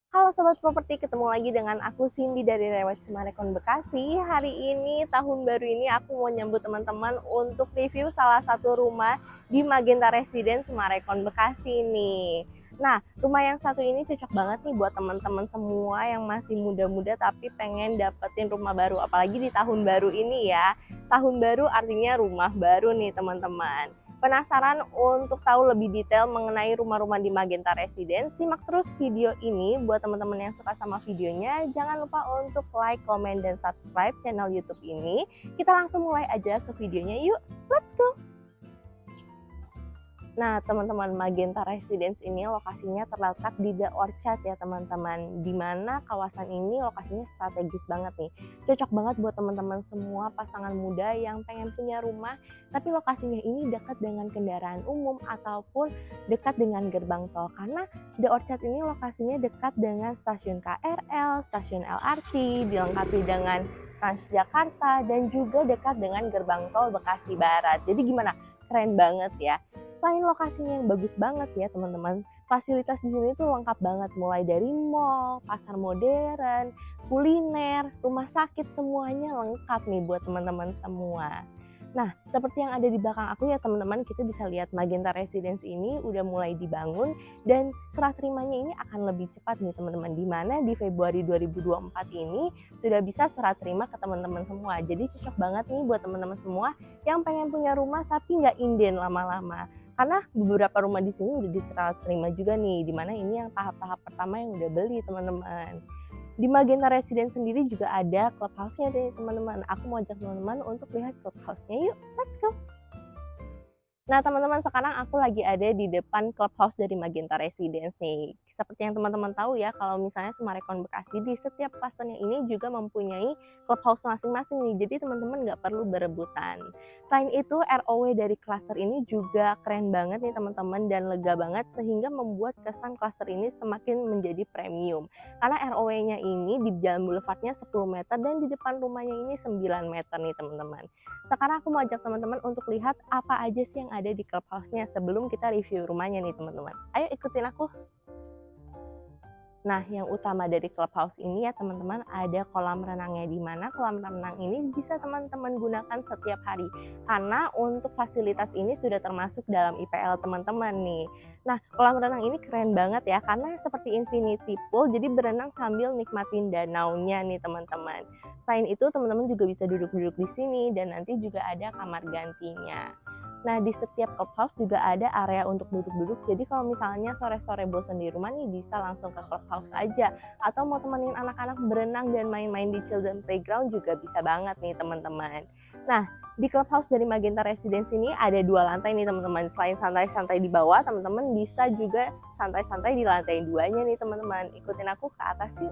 Halo Sobat Properti, ketemu lagi dengan aku Cindy dari Rewet Sumarekon Bekasi. Hari ini, tahun baru ini aku mau nyambut teman-teman untuk review salah satu rumah di Magenta Residence Sumarekon Bekasi nih. Nah, rumah yang satu ini cocok banget nih buat teman-teman semua yang masih muda-muda tapi pengen dapetin rumah baru. Apalagi di tahun baru ini ya. Tahun baru artinya rumah baru nih teman-teman. Penasaran untuk tahu lebih detail mengenai rumah-rumah di Magenta Residence? Simak terus video ini. Buat teman-teman yang suka sama videonya, jangan lupa untuk like, komen, dan subscribe channel YouTube ini. Kita langsung mulai aja ke videonya yuk. Let's go! Nah, teman-teman, Magenta Residence ini lokasinya terletak di The Orchard ya teman-teman. Di mana kawasan ini lokasinya strategis banget nih. Cocok banget buat teman-teman semua pasangan muda yang pengen punya rumah, tapi lokasinya ini dekat dengan kendaraan umum ataupun dekat dengan gerbang tol. Karena The Orchard ini lokasinya dekat dengan stasiun KRL, stasiun LRT, dilengkapi dengan Transjakarta, dan juga dekat dengan gerbang tol Bekasi Barat. Jadi gimana? Keren banget ya. Selain lokasinya yang bagus banget ya teman-teman, fasilitas di sini tuh lengkap banget, mulai dari mall, pasar modern, kuliner, rumah sakit, semuanya lengkap nih buat teman-teman semua. Nah, seperti yang ada di belakang aku ya teman-teman, kita bisa lihat Magenta Residence ini udah mulai dibangun dan serah terimanya ini akan lebih cepat nih teman-teman, di mana di Februari 2024 ini sudah bisa serah terima ke teman-teman semua. Jadi cocok banget nih buat teman-teman semua yang pengen punya rumah tapi nggak inden lama-lama. Karena beberapa rumah di sini udah diserah terima juga nih, dimana ini yang tahap-tahap pertama yang udah beli teman-teman. Di Magenta Residence sendiri juga ada clubhouse-nya deh teman-teman. Aku mau ajak teman-teman untuk lihat clubhouse-nya, yuk let's go! Nah teman-teman, sekarang aku lagi ada di depan clubhouse dari Magenta Residence nih. Seperti yang teman-teman tahu ya, kalau misalnya Sumarekon Bekasi di setiap klasternya ini juga mempunyai clubhouse masing-masing nih. Jadi teman-teman nggak perlu berebutan. Selain itu, ROW dari klaster ini juga keren banget nih teman-teman dan lega banget, sehingga membuat kesan klaster ini semakin menjadi premium. Karena ROW-nya ini di jalan boulevardnya 10 meter dan di depan rumahnya ini 9 meter nih teman-teman. Sekarang aku mau ajak teman-teman untuk lihat apa aja sih yang ada di clubhouse-nya sebelum kita review rumahnya nih teman-teman. Ayo ikutin aku. Nah, yang utama dari clubhouse ini ya teman-teman, ada kolam renangnya, di mana kolam renang ini bisa teman-teman gunakan setiap hari. Karena untuk fasilitas ini sudah termasuk dalam IPL teman-teman nih. Nah, kolam renang ini keren banget ya, karena seperti infinity pool, jadi berenang sambil nikmatin danaunya nih teman-teman. Selain itu, teman-teman juga bisa duduk-duduk di sini dan nanti juga ada kamar gantinya. Nah, di setiap clubhouse juga ada area untuk duduk-duduk. Jadi kalau misalnya sore-sore bosan di rumah nih, bisa langsung ke clubhouse aja. Atau mau temenin anak-anak berenang dan main-main di children playground juga bisa banget nih teman-teman. Nah, di clubhouse dari Magenta Residence ini ada 2 lantai nih teman-teman. Selain santai-santai di bawah, teman-teman bisa juga santai-santai di lantai 2-nya nih teman-teman. Ikutin aku ke atas yuk.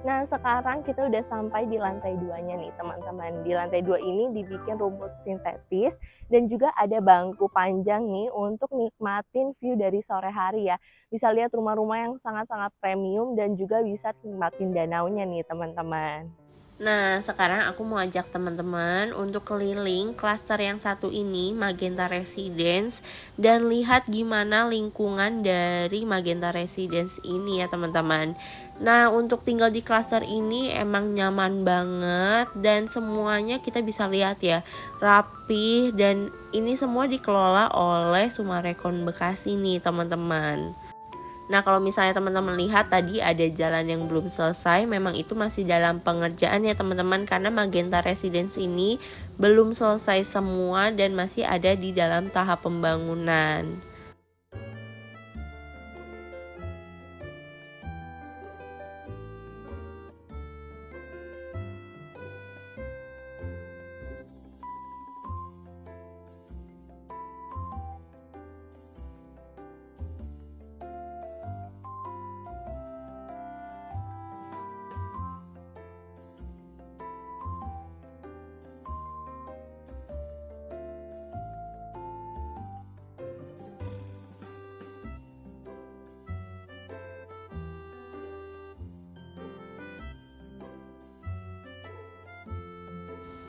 Nah, sekarang kita udah sampai di lantai 2-nya nih teman-teman. Di lantai 2 ini dibikin rumput sintetis dan juga ada bangku panjang nih untuk nikmatin view dari sore hari ya. Bisa lihat rumah-rumah yang sangat-sangat premium dan juga bisa nikmatin danaunya nih teman-teman. Nah, sekarang aku mau ajak teman-teman untuk keliling klaster yang satu ini, Magenta Residence, dan lihat gimana lingkungan dari Magenta Residence ini ya teman-teman. Nah, untuk tinggal di klaster ini emang nyaman banget dan semuanya kita bisa lihat ya, rapi, dan ini semua dikelola oleh Sumarekon Bekasi nih teman-teman. Nah, kalau misalnya teman-teman lihat tadi ada jalan yang belum selesai, memang itu masih dalam pengerjaan ya teman-teman, karena Magenta Residence ini belum selesai semua dan masih ada di dalam tahap pembangunan.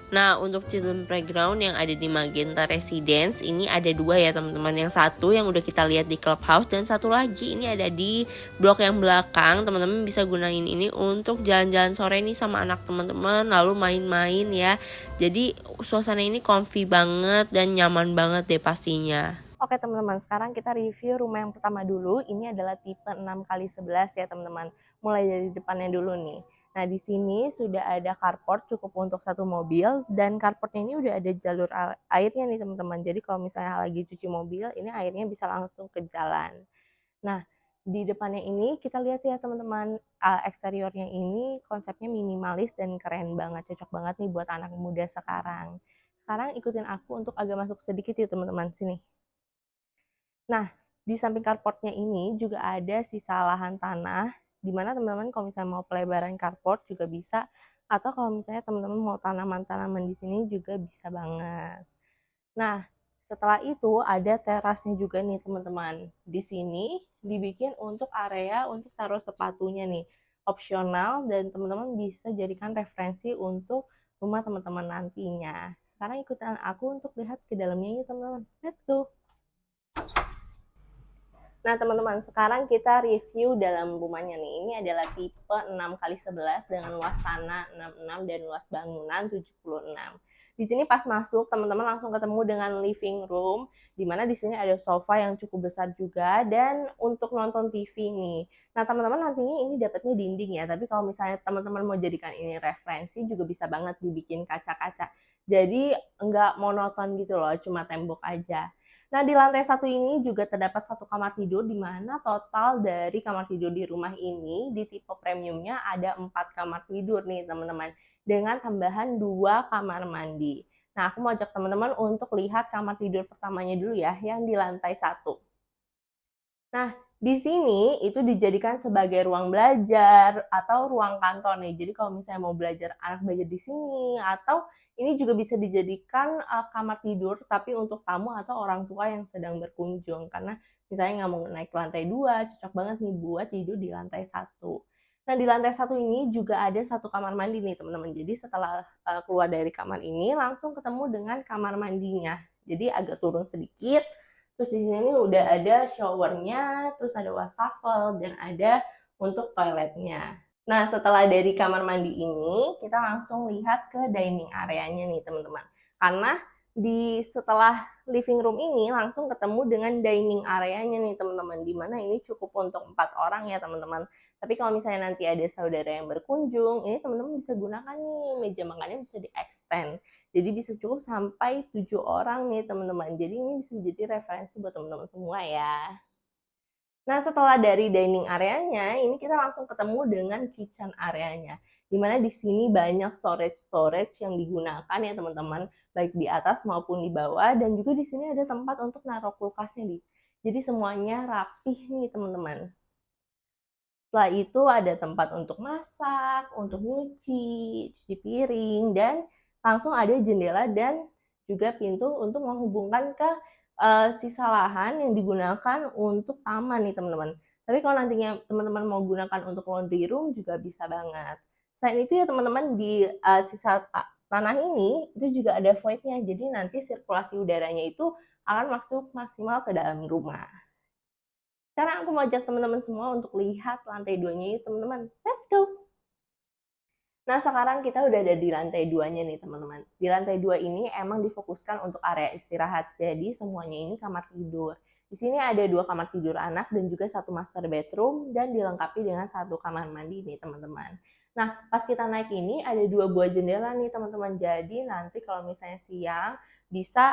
Nah, untuk children playground yang ada di Magenta Residence ini ada 2 ya teman-teman. Yang satu yang udah kita lihat di clubhouse dan satu lagi ini ada di blok yang belakang. Teman-teman bisa gunain ini untuk jalan-jalan sore nih sama anak teman-teman lalu main-main ya. Jadi suasana ini comfy banget dan nyaman banget deh pastinya. Oke teman-teman, sekarang kita review rumah yang pertama dulu. Ini adalah tipe 6x11 ya teman-teman. Mulai dari depannya dulu nih. Nah, di sini sudah ada carport cukup untuk satu mobil dan carportnya ini udah ada jalur airnya nih teman-teman. Jadi kalau misalnya lagi cuci mobil, ini airnya bisa langsung ke jalan. Nah, di depannya ini kita lihat ya teman-teman, eksteriornya ini konsepnya minimalis dan keren banget, cocok banget nih buat anak muda sekarang. Sekarang ikutin aku untuk agak masuk sedikit yuk teman-teman, sini. Nah, di samping carportnya ini juga ada sisa lahan tanah, di mana teman-teman kalau misalnya mau pelebaran carport juga bisa, atau kalau misalnya teman-teman mau tanaman-tanaman di sini juga bisa banget. Nah, setelah itu ada terasnya juga nih teman-teman. Di sini dibikin untuk area untuk taruh sepatunya nih. Opsional dan teman-teman bisa jadikan referensi untuk rumah teman-teman nantinya. Sekarang ikutan aku untuk lihat ke dalamnya yuk teman-teman. Let's go! Nah teman-teman, sekarang kita review dalam rumahnya nih. Ini adalah tipe 6x11 dengan luas tanah 66 dan luas bangunan 76. Di sini pas masuk, teman-teman langsung ketemu dengan living room, di mana di sini ada sofa yang cukup besar juga, dan untuk nonton TV nih. Nah teman-teman nantinya ini dapatnya dinding ya, tapi kalau misalnya teman-teman mau jadikan ini referensi, juga bisa banget dibikin kaca-kaca. Jadi nggak monoton gitu loh, cuma tembok aja. Nah, di lantai satu ini juga terdapat satu kamar tidur, di mana total dari kamar tidur di rumah ini, di tipe premiumnya ada 4 kamar tidur nih teman-teman, dengan tambahan 2 kamar mandi. Nah, aku mau ajak teman-teman untuk lihat kamar tidur pertamanya dulu ya, yang di lantai 1. Nah, di sini itu dijadikan sebagai ruang belajar atau ruang kantor nih. Jadi kalau misalnya mau belajar, anak belajar di sini, atau ini juga bisa dijadikan kamar tidur tapi untuk tamu atau orang tua yang sedang berkunjung. Karena misalnya nggak mau naik ke lantai 2, cocok banget nih buat tidur di lantai 1. Nah, di lantai 1 ini juga ada satu kamar mandi nih teman-teman. Jadi setelah keluar dari kamar ini langsung ketemu dengan kamar mandinya. Jadi agak turun sedikit. Terus di sini udah ada showernya, terus ada wastafel, dan ada untuk toiletnya. Nah, setelah dari kamar mandi ini, kita langsung lihat ke dining areanya nih, teman-teman. Karena setelah living room ini langsung ketemu dengan dining areanya nih, teman-teman. Dimana ini cukup untuk 4 orang ya, teman-teman. Tapi kalau misalnya nanti ada saudara yang berkunjung, ini teman-teman bisa gunakan nih, meja makannya bisa di-extend. Jadi bisa cukup sampai 7 orang nih teman-teman. Jadi ini bisa jadi referensi buat teman-teman semua ya. Nah, setelah dari dining areanya, ini kita langsung ketemu dengan kitchen areanya. Dimana di sini banyak storage yang digunakan ya teman-teman, baik di atas maupun di bawah, dan juga di sini ada tempat untuk naruh kulkasnya nih. Jadi semuanya rapih nih teman-teman. Setelah itu ada tempat untuk masak, untuk nyuci, cuci piring, dan langsung ada jendela dan juga pintu untuk menghubungkan ke sisa lahan yang digunakan untuk taman nih teman-teman. Tapi kalau nantinya teman-teman mau gunakan untuk laundry room juga bisa banget. Selain itu ya teman-teman, di sisa tanah ini itu juga ada void-nya. Jadi nanti sirkulasi udaranya itu akan masuk maksimal ke dalam rumah. Sekarang aku mau ajak teman-teman semua untuk lihat lantai 2-nya yuk teman-teman. Let's go! Nah, sekarang kita udah ada di lantai 2-nya nih teman-teman. Di lantai 2 ini emang difokuskan untuk area istirahat. Jadi semuanya ini kamar tidur. Di sini ada 2 kamar tidur anak dan juga 1 master bedroom dan dilengkapi dengan 1 kamar mandi nih teman-teman. Nah, pas kita naik ini ada 2 buah jendela nih teman-teman. Jadi nanti kalau misalnya siang bisa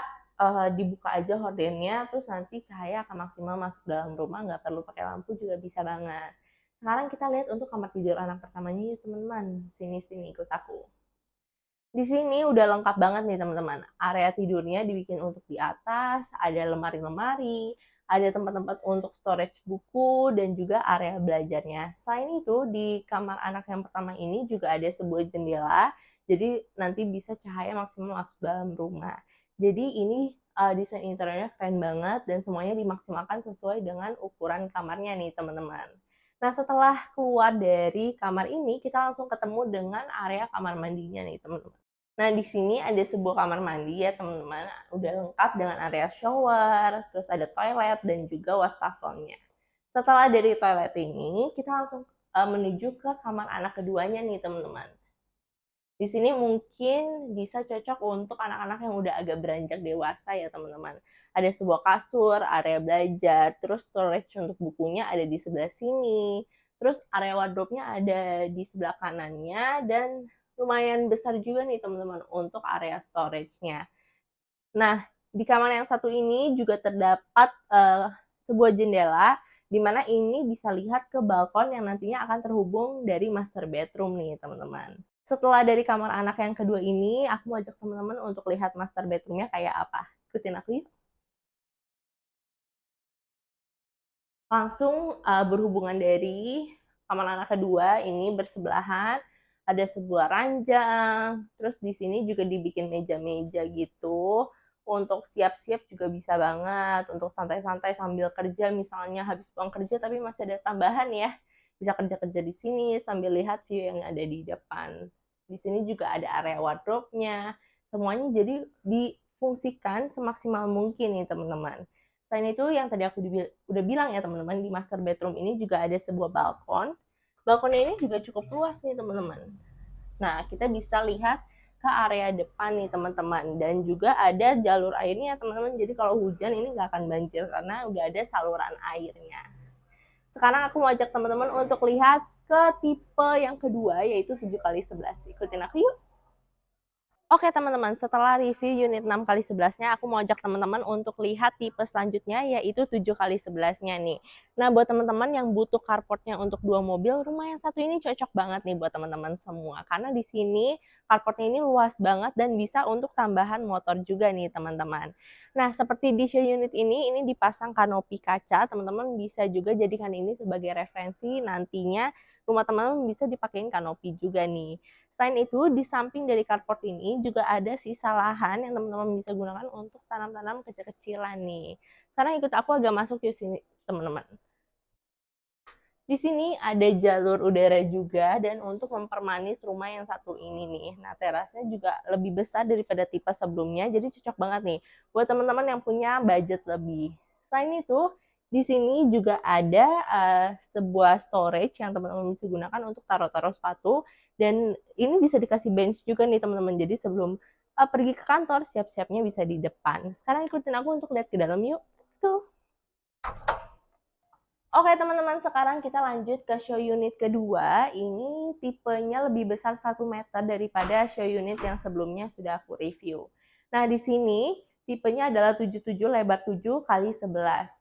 dibuka aja hordennya, terus nanti cahaya akan maksimal masuk dalam rumah, nggak perlu pakai lampu juga bisa banget. Sekarang kita lihat untuk kamar tidur anak pertamanya yuk teman-teman. Sini ikut aku. Di sini udah lengkap banget nih teman-teman. Area tidurnya dibikin untuk di atas, ada lemari-lemari, ada tempat-tempat untuk storage buku, dan juga area belajarnya. Selain itu, di kamar anak yang pertama ini juga ada sebuah jendela, jadi nanti bisa cahaya maksimal masuk dalam rumah. Jadi ini desain interiornya keren banget dan semuanya dimaksimalkan sesuai dengan ukuran kamarnya nih teman-teman. Nah, setelah keluar dari kamar ini, kita langsung ketemu dengan area kamar mandinya nih teman-teman. Nah, di sini ada sebuah kamar mandi ya teman-teman, udah lengkap dengan area shower, terus ada toilet dan juga wastafelnya. Setelah dari toilet ini, kita langsung menuju ke kamar anak keduanya nih teman-teman. Di sini mungkin bisa cocok untuk anak-anak yang udah agak beranjak dewasa ya teman-teman. Ada sebuah kasur, area belajar, terus storage untuk bukunya ada di sebelah sini. Terus area wardrobe-nya ada di sebelah kanannya dan lumayan besar juga nih teman-teman untuk area storage-nya. Nah, di kamar yang satu ini juga terdapat sebuah jendela di mana ini bisa lihat ke balkon yang nantinya akan terhubung dari master bedroom nih teman-teman. Setelah dari kamar anak yang kedua ini, aku mau ajak teman-teman untuk lihat master bedroomnya kayak apa. Ikutin aku yuk. Langsung berhubungan dari kamar anak kedua ini bersebelahan, ada sebuah ranjang, terus di sini juga dibikin meja-meja gitu. Untuk siap-siap juga bisa banget, untuk santai-santai sambil kerja misalnya habis pulang kerja tapi masih ada tambahan ya. Bisa kerja-kerja di sini sambil lihat view yang ada di depan. Di sini juga ada area wardrobe-nya. Semuanya jadi difungsikan semaksimal mungkin nih teman-teman. Selain itu yang tadi aku udah bilang ya teman-teman, di master bedroom ini juga ada sebuah balkon. Balkonnya ini juga cukup luas nih teman-teman. Nah, kita bisa lihat ke area depan nih teman-teman. Dan juga ada jalur airnya teman-teman. Jadi kalau hujan ini nggak akan banjir karena udah ada saluran airnya. Sekarang aku mau ajak teman-teman untuk lihat ke tipe yang kedua yaitu 7x11. Ikutin aku yuk. Oke teman-teman, setelah review unit 6x11-nya, aku mau ajak teman-teman untuk lihat tipe selanjutnya, yaitu 7x11-nya nih. Nah, buat teman-teman yang butuh carportnya untuk 2 mobil, rumah yang satu ini cocok banget nih buat teman-teman semua. Karena di sini carportnya ini luas banget dan bisa untuk tambahan motor juga nih teman-teman. Nah, seperti di show unit ini dipasang kanopi kaca, teman-teman bisa juga jadikan ini sebagai referensi nantinya rumah teman-teman bisa dipakein kanopi juga nih. Selain itu, di samping dari carport ini juga ada sisa lahan yang teman-teman bisa gunakan untuk tanam-tanam kecil-kecilan nih. Sekarang ikut aku agak masuk ke sini, teman-teman. Di sini ada jalur udara juga dan untuk mempermanis rumah yang satu ini nih. Nah, terasnya juga lebih besar daripada tipe sebelumnya, jadi cocok banget nih buat teman-teman yang punya budget lebih. Selain itu, di sini juga ada sebuah storage yang teman-teman bisa gunakan untuk taruh-taruh sepatu dan ini bisa dikasih bench juga nih teman-teman. Jadi sebelum pergi ke kantor, siap-siapnya bisa di depan. Sekarang ikutin aku untuk lihat ke dalam yuk. Let's go. Oke teman-teman, sekarang kita lanjut ke show unit kedua. Ini tipenya lebih besar 1 meter daripada show unit yang sebelumnya sudah aku review. Nah, di sini tipenya adalah 77 lebar 7 kali 11.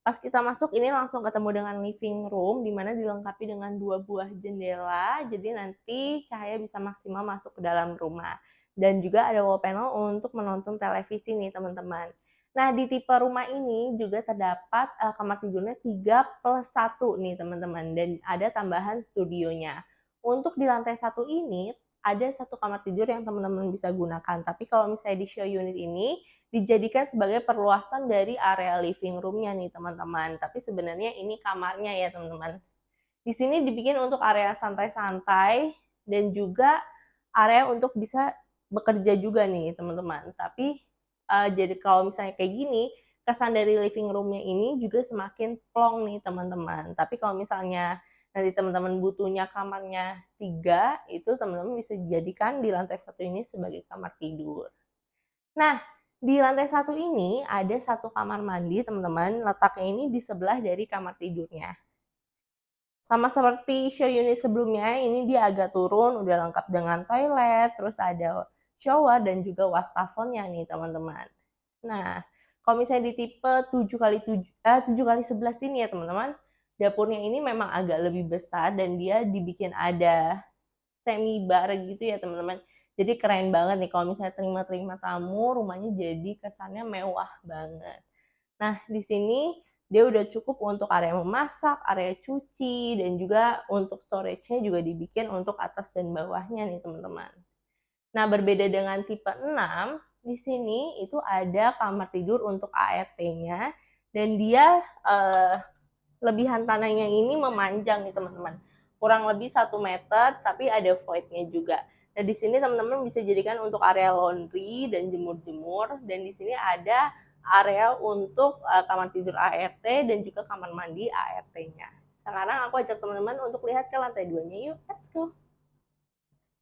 Pas kita masuk ini langsung ketemu dengan living room, di mana dilengkapi dengan 2 buah jendela, jadi nanti cahaya bisa maksimal masuk ke dalam rumah. Dan juga ada wall panel untuk menonton televisi nih teman-teman. Nah, di tipe rumah ini juga terdapat kamar tidurnya 3+1 nih teman-teman, dan ada tambahan studionya. Untuk di lantai 1 ini, ada 1 kamar tidur yang teman-teman bisa gunakan. Tapi kalau misalnya di show unit ini, dijadikan sebagai perluasan dari area living room-nya nih teman-teman. Tapi sebenarnya ini kamarnya ya teman-teman. Di sini dibikin untuk area santai-santai dan juga area untuk bisa bekerja juga nih teman-teman. Tapi jadi kalau misalnya kayak gini, kesan dari living room-nya ini juga semakin plong nih teman-teman. Tapi kalau misalnya nanti teman-teman butuhnya kamarnya 3, itu teman-teman bisa dijadikan di lantai 1 ini sebagai kamar tidur. Nah, di lantai 1 ini ada 1 kamar mandi teman-teman, letaknya ini di sebelah dari kamar tidurnya. Sama seperti show unit sebelumnya, ini dia agak turun, udah lengkap dengan toilet, terus ada shower dan juga wastafelnya nih teman-teman. Nah, kalau misalnya di tipe 7x11 ini ya teman-teman, dapurnya ini memang agak lebih besar dan dia dibikin ada semi bar gitu ya teman-teman. Jadi keren banget nih kalau misalnya terima-terima tamu, rumahnya jadi kesannya mewah banget. Nah, di sini dia udah cukup untuk area memasak, area cuci, dan juga untuk storage-nya juga dibikin untuk atas dan bawahnya nih teman-teman. Nah, berbeda dengan tipe 6, di sini itu ada kamar tidur untuk ART-nya dan dia lebihan tanahnya ini memanjang nih teman-teman. Kurang lebih 1 meter tapi ada void-nya juga. Nah, di sini teman-teman bisa jadikan untuk area laundry dan jemur-jemur, dan di sini ada area untuk kamar tidur ART dan juga kamar mandi ART-nya. Sekarang aku ajak teman-teman untuk lihat ke lantai 2-nya yuk. Let's go.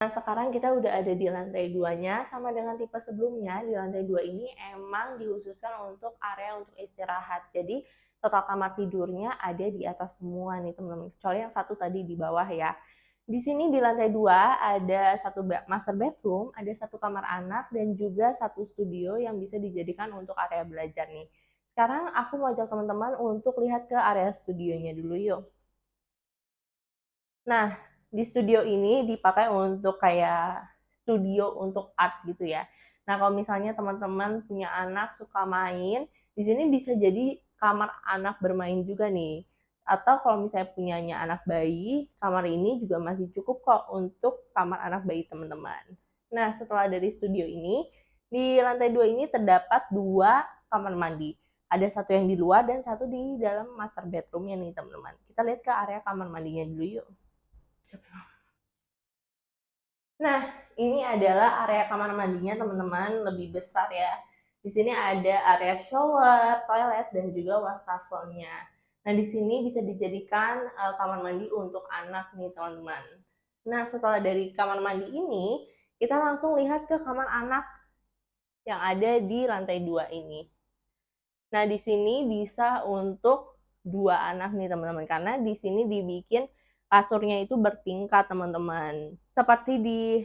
Nah, sekarang kita udah ada di lantai 2-nya, sama dengan tipe sebelumnya. Di lantai 2 ini emang dikhususkan untuk area untuk istirahat. Jadi total kamar tidurnya ada di atas semua nih teman-teman, kecuali yang satu tadi di bawah ya. Di sini di lantai 2 ada satu master bedroom, ada satu kamar anak, dan juga satu studio yang bisa dijadikan untuk area belajar nih. Sekarang aku mau ajak teman-teman untuk lihat ke area studionya dulu yuk. Nah, di studio ini dipakai untuk kayak studio untuk art gitu ya. Nah, kalau misalnya teman-teman punya anak suka main, di sini bisa jadi kamar anak bermain juga nih. Atau kalau misalnya punyanya anak bayi, kamar ini juga masih cukup kok untuk kamar anak bayi teman-teman. Nah, setelah dari studio ini, di lantai 2 ini terdapat 2 kamar mandi. Ada satu yang di luar dan satu di dalam master bedroomnya nih teman-teman. Kita lihat ke area kamar mandinya dulu yuk. Nah, ini adalah area kamar mandinya teman-teman, lebih besar ya. Di sini ada area shower, toilet, dan juga wastafelnya. Nah, di sini bisa dijadikan kamar mandi untuk anak nih teman-teman. Nah, setelah dari kamar mandi ini, kita langsung lihat ke kamar anak yang ada di lantai 2 ini. Nah, di sini bisa untuk 2 anak nih teman-teman, karena di sini dibikin kasurnya itu bertingkat teman-teman. Seperti di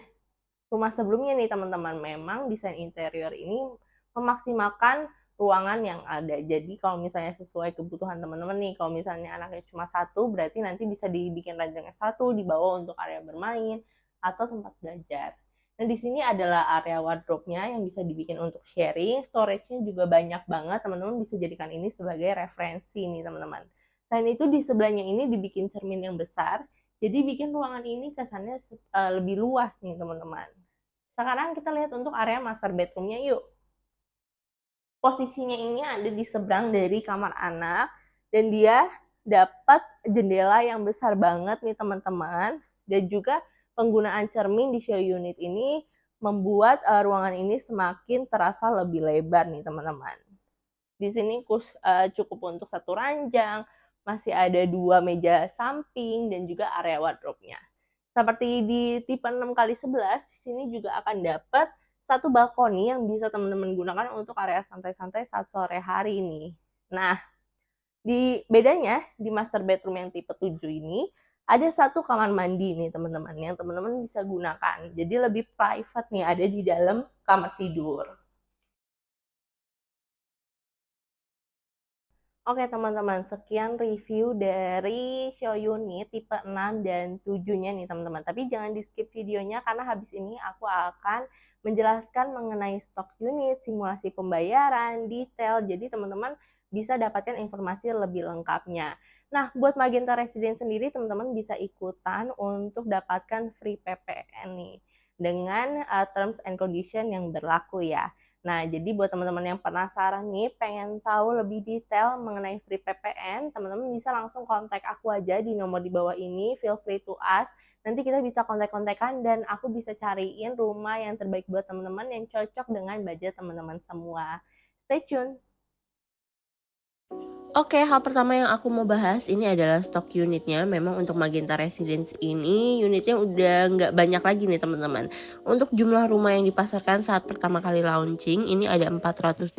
rumah sebelumnya nih teman-teman, memang desain interior ini memaksimalkan ruangan yang ada. Jadi kalau misalnya sesuai kebutuhan teman-teman nih, kalau misalnya anaknya cuma satu, berarti nanti bisa dibikin ranjangnya satu, dibawa untuk area bermain atau tempat belajar. Nah, di sini adalah area wardrobe-nya yang bisa dibikin untuk sharing, storage-nya juga banyak banget, teman-teman bisa jadikan ini sebagai referensi nih teman-teman. Selain itu di sebelahnya ini dibikin cermin yang besar, jadi bikin ruangan ini kesannya lebih luas nih teman-teman. Sekarang kita lihat untuk area master bedroom-nya yuk. Posisinya ini ada di seberang dari kamar anak, dan dia dapat jendela yang besar banget nih teman-teman, dan juga penggunaan cermin di show unit ini membuat ruangan ini semakin terasa lebih lebar nih teman-teman. Di sini cukup untuk satu ranjang, masih ada 2 meja samping, dan juga area wardrobe-nya. Seperti di tipe 6x11, di sini juga akan dapat satu balkoni yang bisa teman-teman gunakan untuk area santai-santai saat sore hari ini. Nah, bedanya di master bedroom yang tipe 7 ini, ada satu kamar mandi nih teman-teman, yang teman-teman bisa gunakan. Jadi lebih private nih, ada di dalam kamar tidur. Oke teman-teman, sekian review dari show unit tipe 6 dan 7-nya nih teman-teman. Tapi jangan di skip videonya, karena habis ini aku akan menjelaskan mengenai stok unit, simulasi pembayaran, detail. Jadi teman-teman bisa dapatkan informasi lebih lengkapnya. Nah, buat Magenta Residence sendiri teman-teman bisa ikutan untuk dapatkan free PPN nih, dengan terms and condition yang berlaku ya. Nah, jadi buat teman-teman yang penasaran nih, pengen tahu lebih detail mengenai free PPN, teman-teman bisa langsung kontak aku aja di nomor di bawah ini, feel free to ask. Nanti kita bisa kontak-kontakan dan aku bisa cariin rumah yang terbaik buat teman-teman yang cocok dengan budget teman-teman semua. Stay tune! Oke, hal pertama yang aku mau bahas ini adalah stok unitnya. Memang untuk Magenta Residence ini unitnya udah nggak banyak lagi nih teman-teman. Untuk jumlah rumah yang dipasarkan saat pertama kali launching ini ada 420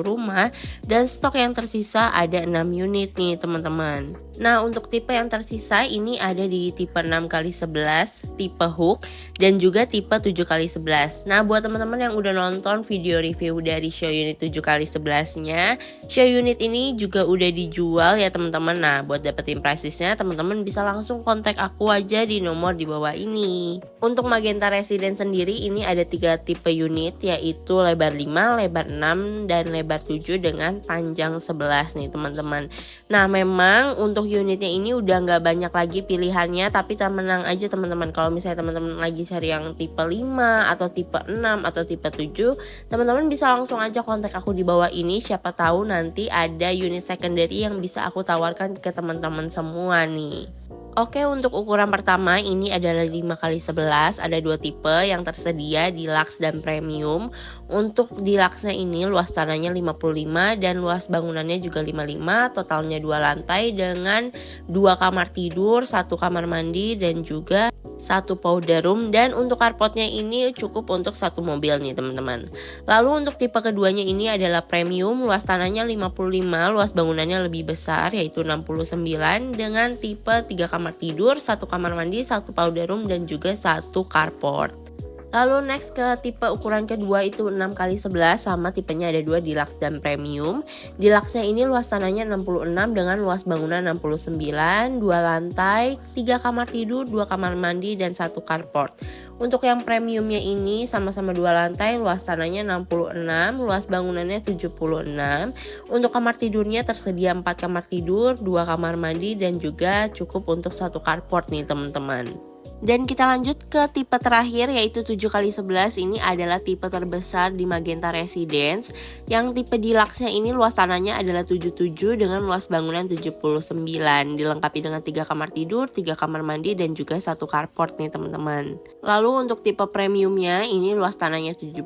rumah, dan stok yang tersisa ada 6 unit nih teman-teman. Nah, untuk tipe yang tersisa ini ada di tipe 6x11, tipe hook, dan juga tipe 7x11. Nah, buat teman-teman yang udah nonton video review dari show unit 7x11-nya, show unit ini juga udah dijual ya teman-teman. Nah, buat dapetin price listnya, teman-teman bisa langsung kontak aku aja di nomor di bawah ini. Untuk Magenta Residence sendiri ini ada 3 tipe unit, yaitu lebar 5, lebar 6, dan lebar 7 dengan panjang 11 nih teman-teman. Nah, memang untuk unitnya ini udah nggak banyak lagi pilihannya, tapi tenang aja teman-teman. Kalau misalnya teman-teman lagi cari yang tipe 5 atau tipe 6 atau tipe 7, teman-teman bisa langsung aja kontak aku di bawah ini. Siapa tahu nanti ada unit secondary yang bisa aku tawarkan ke teman-teman semua nih. Oke, untuk ukuran pertama ini adalah 5x11, ada dua tipe yang tersedia, deluxe dan premium. Untuk deluxe-nya ini luas tanahnya 55 dan luas bangunannya juga 55, totalnya 2 lantai dengan 2 kamar tidur, 1 kamar mandi dan juga 1 powder room, dan untuk carportnya ini cukup untuk 1 mobil nih teman-teman. Lalu untuk tipe keduanya ini adalah premium, luas tanahnya 55, luas bangunannya lebih besar yaitu 69 dengan tipe 3 kamar tidur, 1 kamar mandi, 1 powder room dan juga 1 carport. Lalu next ke tipe ukuran kedua itu 6x11, sama tipenya ada 2, deluxe dan premium. Deluxe-nya ini luas tanahnya 66 dengan luas bangunan 69, 2 lantai, 3 kamar tidur, 2 kamar mandi dan 1 carport. Untuk yang premiumnya ini sama-sama 2 lantai, luas tanahnya 66, luas bangunannya 76. Untuk kamar tidurnya tersedia 4 kamar tidur, 2 kamar mandi dan juga cukup untuk 1 carport nih teman-teman. Dan kita lanjut ke tipe terakhir yaitu 7x11, ini adalah tipe terbesar di Magenta Residence. Yang tipe deluxe-nya ini luas tanahnya adalah 77 dengan luas bangunan 79, dilengkapi dengan 3 kamar tidur, 3 kamar mandi dan juga 1 carport nih teman-teman. Lalu untuk tipe premiumnya ini luas tanahnya 77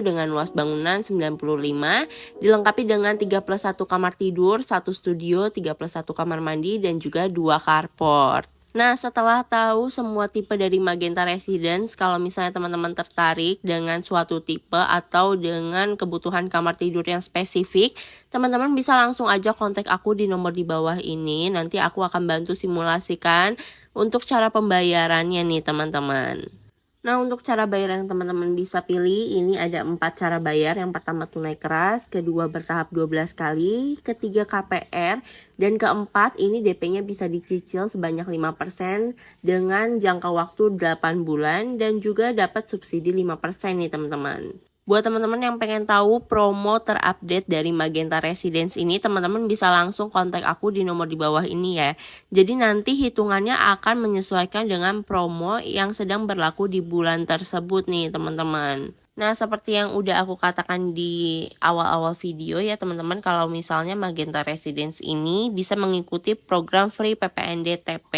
dengan luas bangunan 95, dilengkapi dengan 3+1 kamar tidur, 1 studio, 3+1 kamar mandi dan juga 2 carport. Nah, setelah tahu semua tipe dari Magenta Residence, kalau misalnya teman-teman tertarik dengan suatu tipe atau dengan kebutuhan kamar tidur yang spesifik, teman-teman bisa langsung aja kontak aku di nomor di bawah ini. Nanti aku akan bantu simulasikan untuk cara pembayarannya nih teman-teman. Nah, untuk cara bayar yang teman-teman bisa pilih, ini ada 4 cara bayar. Yang pertama tunai keras, kedua bertahap 12 kali, ketiga KPR, dan keempat ini DP-nya bisa dicicil sebanyak 5% dengan jangka waktu 8 bulan dan juga dapat subsidi 5% nih teman-teman. Buat teman-teman yang pengen tahu promo terupdate dari Magenta Residence ini, teman-teman bisa langsung kontak aku di nomor di bawah ini ya. Jadi nanti hitungannya akan menyesuaikan dengan promo yang sedang berlaku di bulan tersebut nih teman-teman. Nah, seperti yang udah aku katakan di awal-awal video ya teman-teman, kalau misalnya Magenta Residence ini bisa mengikuti program free PPND TP.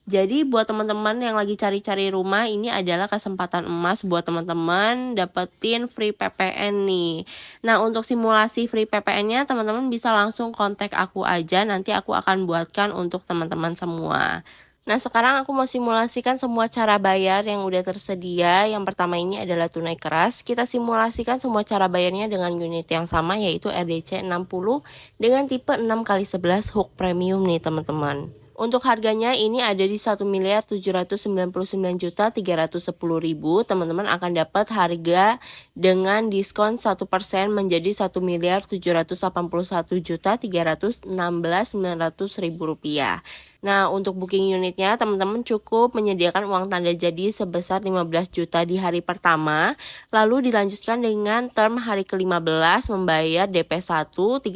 Jadi buat teman-teman yang lagi cari-cari rumah, ini adalah kesempatan emas buat teman-teman dapetin free PPN nih. Nah, untuk simulasi free PPN-nya teman-teman bisa langsung kontak aku aja, nanti aku akan buatkan untuk teman-teman semua. Nah, sekarang aku mau simulasikan semua cara bayar yang udah tersedia. Yang pertama ini adalah tunai keras. Kita simulasikan semua cara bayarnya dengan unit yang sama yaitu RDC 60 dengan tipe 6x11 hook premium nih teman-teman. Untuk harganya ini ada di 1.799.310.000. Teman-teman akan dapat harga dengan diskon 1% menjadi 1.781.316.900 rupiah. Nah, untuk booking unitnya teman-teman cukup menyediakan uang tanda jadi sebesar 15 juta di hari pertama, lalu dilanjutkan dengan term hari ke-15 membayar DP 1 35%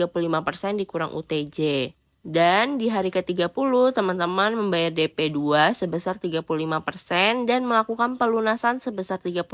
dikurang UTJ. Dan di hari ke-30 teman-teman membayar DP 2 sebesar 35% dan melakukan pelunasan sebesar 30%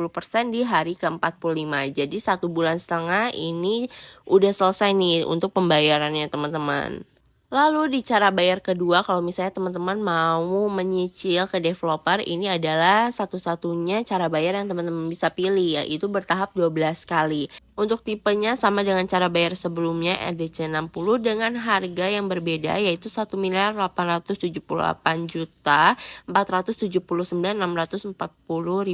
di hari ke-45. Jadi 1 bulan setengah ini udah selesai nih untuk pembayarannya teman-teman. Lalu di cara bayar kedua, kalau misalnya teman-teman mau menyicil ke developer, ini adalah satu-satunya cara bayar yang teman-teman bisa pilih, yaitu bertahap 12 kali. Untuk tipenya sama dengan cara bayar sebelumnya RDC 60 dengan harga yang berbeda yaitu 1.878.479.640.000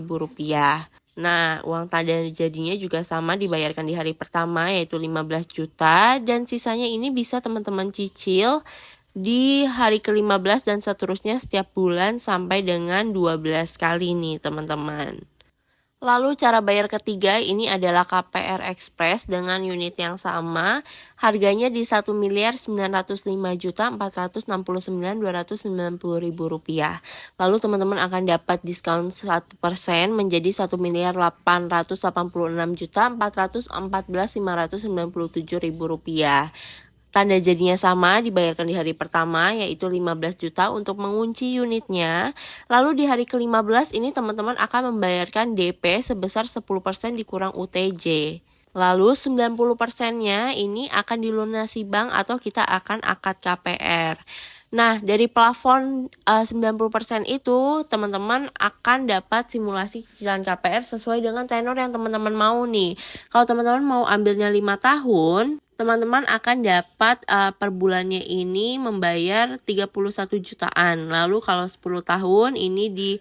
rupiah. Nah, uang tanda jadinya juga sama dibayarkan di hari pertama yaitu 15 juta dan sisanya ini bisa teman-teman cicil di hari ke-15 dan seterusnya setiap bulan sampai dengan 12 kali nih teman-teman. Lalu cara bayar ketiga ini adalah KPR Express dengan unit yang sama. Harganya di 1.905.469.290.000 rupiah. Lalu teman-teman akan dapat diskon 1% menjadi 1.886.414.597.000 rupiah. Tanda jadinya sama dibayarkan di hari pertama yaitu 15 juta untuk mengunci unitnya. Lalu di hari ke-15 ini teman-teman akan membayarkan DP sebesar 10% dikurang UTJ. Lalu 90%-nya ini akan dilunasi bank atau kita akan akad KPR. Nah, dari plafon 90% itu, teman-teman akan dapat simulasi cicilan KPR sesuai dengan tenor yang teman-teman mau nih. Kalau teman-teman mau ambilnya 5 tahun, teman-teman akan dapat per bulannya ini membayar 31 jutaan. Lalu kalau 10 tahun ini di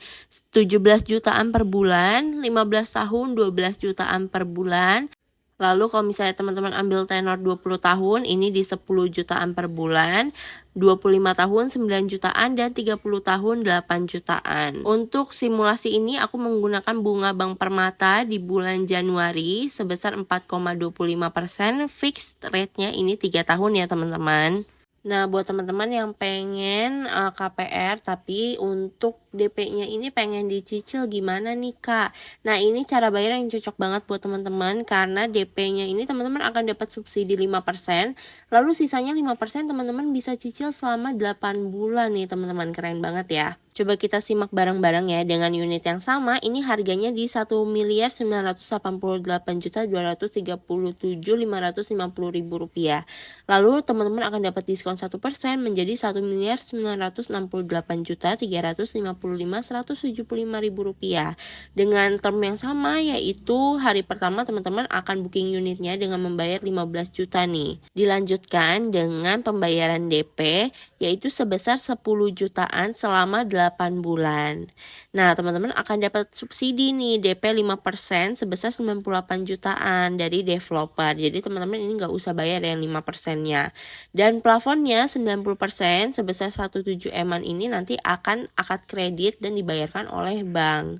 17 jutaan per bulan, 15 tahun 12 jutaan per bulan. Lalu kalau misalnya teman-teman ambil tenor 20 tahun, ini di 10 jutaan per bulan, 25 tahun 9 jutaan, dan 30 tahun 8 jutaan. Untuk simulasi ini aku menggunakan bunga Bank Permata di bulan Januari sebesar 4,25%, fixed rate-nya ini 3 tahun ya teman-teman. Nah, buat teman-teman yang pengen KPR tapi untuk DP-nya ini pengen dicicil gimana nih Kak? Nah, ini cara bayar yang cocok banget buat teman-teman karena DP-nya ini teman-teman akan dapat subsidi 5%, lalu sisanya 5% teman-teman bisa cicil selama 8 bulan nih teman-teman. Keren banget ya. Coba kita simak bareng-bareng ya. Dengan unit yang sama, ini harganya di 1.988.237.550.000 rupiah. Lalu teman-teman akan dapat diskon 1% menjadi 1.968.355.175.000 rupiah. Dengan term yang sama, yaitu hari pertama teman-teman akan booking unitnya dengan membayar 15 juta nih. Dilanjutkan dengan pembayaran DP yaitu sebesar 10 jutaan selama 8 bulan. Nah, teman-teman akan dapat subsidi nih DP 5% sebesar 98 jutaan dari developer. Jadi teman-teman ini nggak usah bayar yang 5%-nya. Dan plafonnya 90% sebesar 17 M-an ini nanti akan akad kredit dan dibayarkan oleh bank.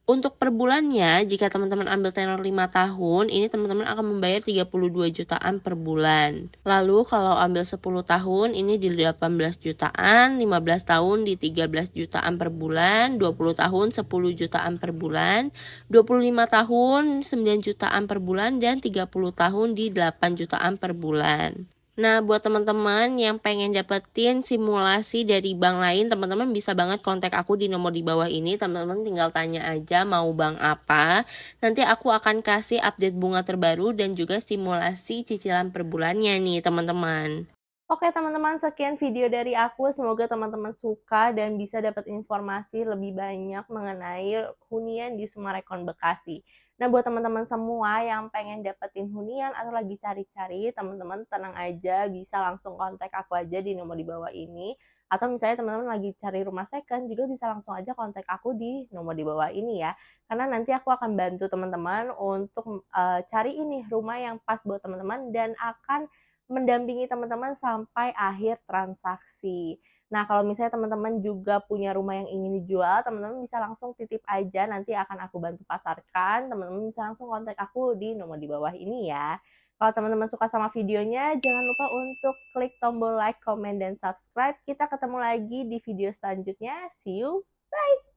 Untuk per bulannya, jika teman-teman ambil tenor 5 tahun, ini teman-teman akan membayar 32 jutaan per bulan. Lalu kalau ambil 10 tahun, ini di 18 jutaan, 15 tahun di 13 jutaan per bulan, 20 tahun 10 jutaan per bulan, 25 tahun 9 jutaan per bulan, dan 30 tahun di 8 jutaan per bulan. Nah, buat teman-teman yang pengen dapetin simulasi dari bank lain, teman-teman bisa banget kontak aku di nomor di bawah ini. Teman-teman tinggal tanya aja mau bank apa. Nanti aku akan kasih update bunga terbaru dan juga simulasi cicilan per bulannya nih, teman-teman. Oke teman-teman, sekian video dari aku. Semoga teman-teman suka dan bisa dapat informasi lebih banyak mengenai hunian di Summarecon Bekasi. Nah, buat teman-teman semua yang pengen dapetin hunian atau lagi cari-cari, teman-teman tenang aja, bisa langsung kontak aku aja di nomor di bawah ini. Atau misalnya teman-teman lagi cari rumah second, juga bisa langsung aja kontak aku di nomor di bawah ini ya. Karena nanti aku akan bantu teman-teman untuk cari ini rumah yang pas buat teman-teman dan akan mendampingi teman-teman sampai akhir transaksi. Nah, kalau misalnya teman-teman juga punya rumah yang ingin dijual, teman-teman bisa langsung titip aja, nanti akan aku bantu pasarkan. Teman-teman bisa langsung kontak aku di nomor di bawah ini ya. Kalau teman-teman suka sama videonya, jangan lupa untuk klik tombol like, comment, dan subscribe. Kita ketemu lagi di video selanjutnya. See you. Bye!